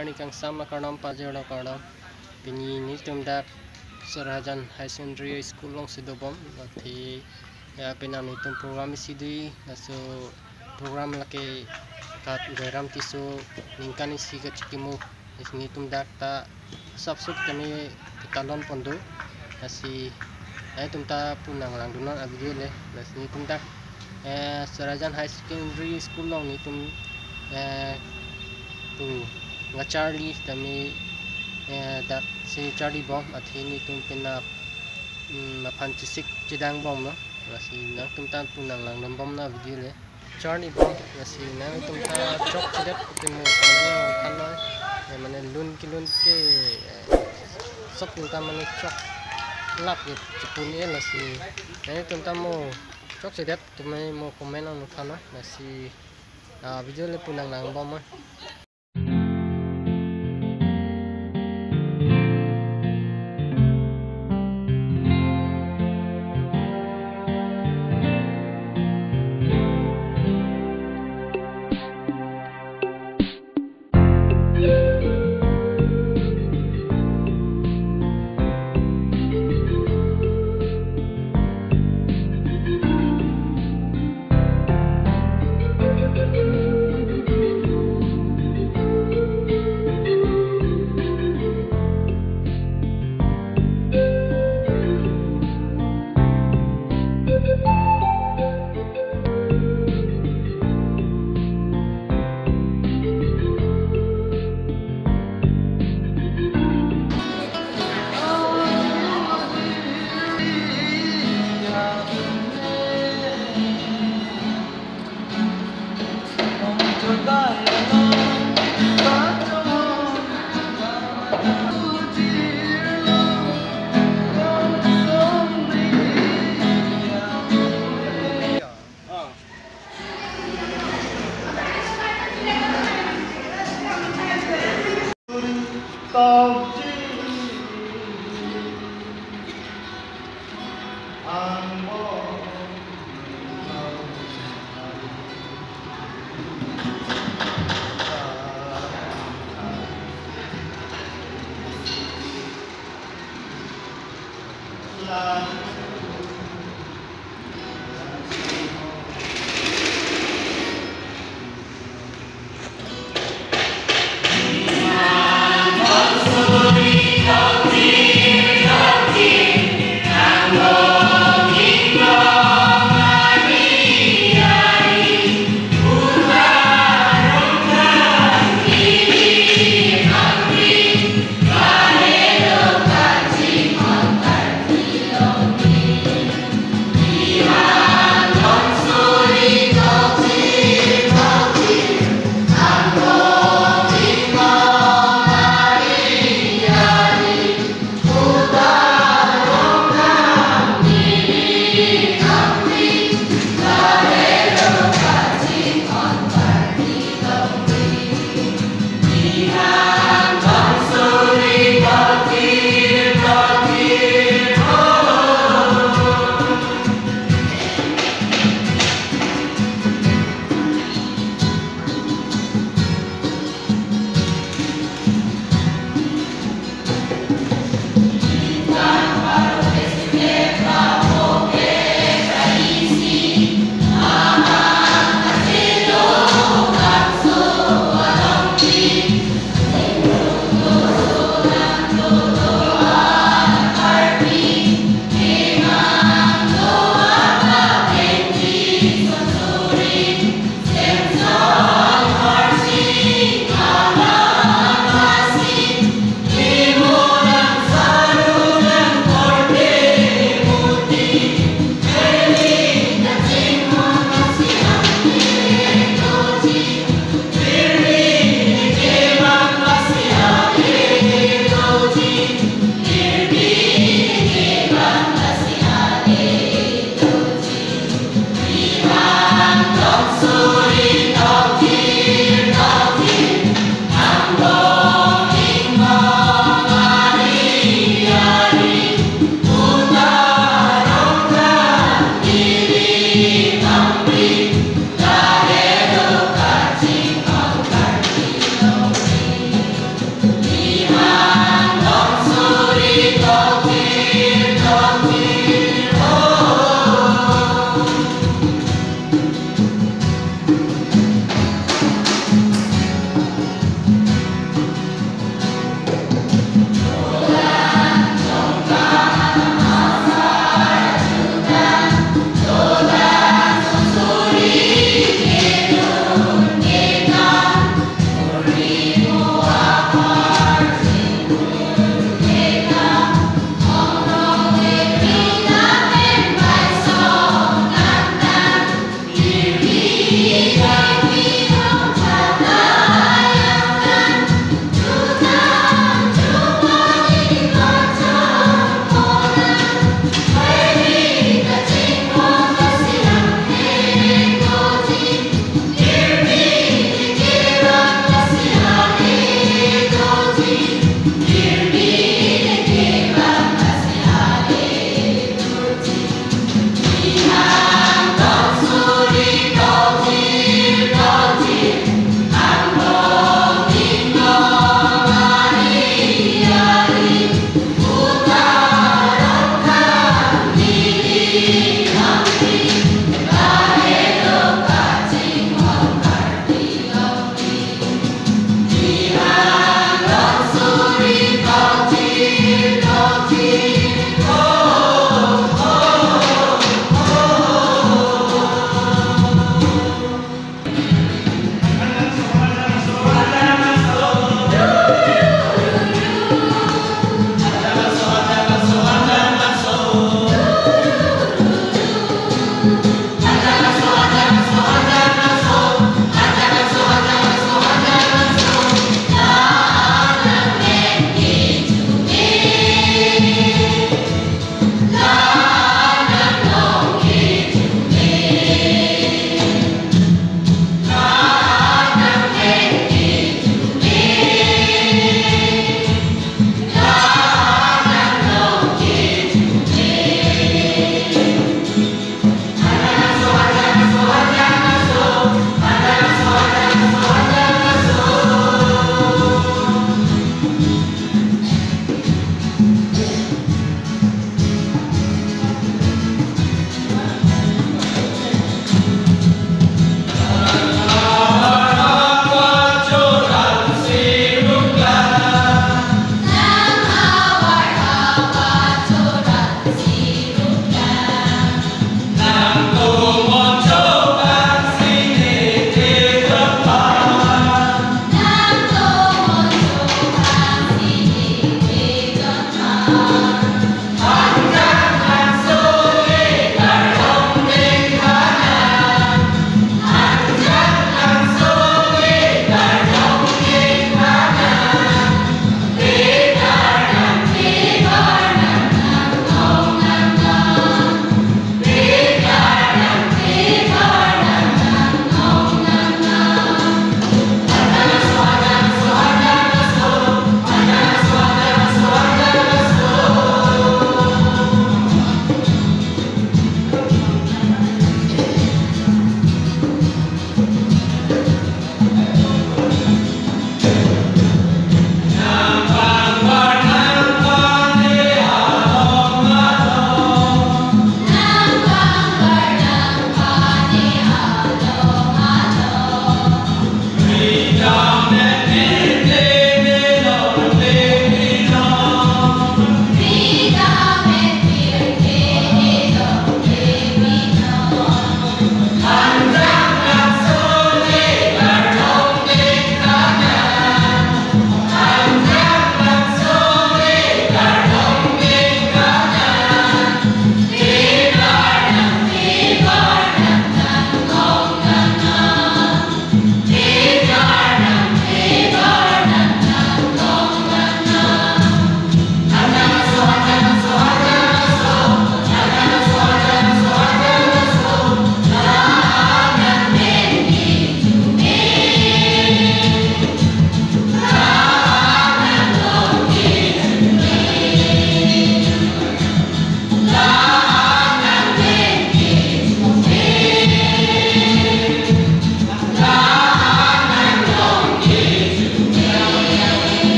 Yarni kang sama karnam pajero karnam pini ni tumdak Sarajan High Secondary School long sidobom thì penam ni tum program sidui naso program lake kat geram tiso ningkan isi ke cikimu ni tumdak ta subsub kami talon pondo nasi tumta punang lang dunon abigele nasi tumdak Sarajan High Secondary School long ni tum tu nga Charlie kami dak si Charlie bom athini tum pina mapan cisik cidang bom no nasi nang tum tan punang lang bom na vigile Charlie bom nasi nang tum ta chok cidet timu kanyo kanoi mane lun ke sop tum ta mane chok lap ke cipun ye nasi nang tum ta mo chok cidet tumai mo komen on kano nasi vigile punang lang bom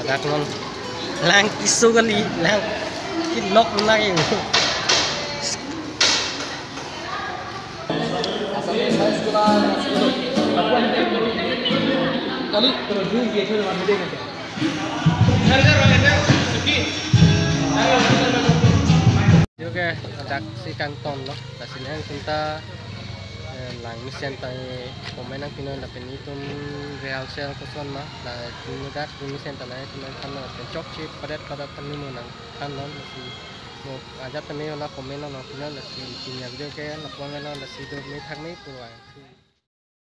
gak ngon lang isu kali lang kinok lagi kali terus dia tu macam dia kan. Juga ada si kanton loh. Kasi nang kita lang misen tay pemain ang Pinoy na penitum real sel kusuan mah na tumugat misen tanay tunay kanon chok chip padat tanimo nang kanon si mo aja tanay na pemain na Pinoy na si kinyag jo kaya na pemain na si do may thang may purwang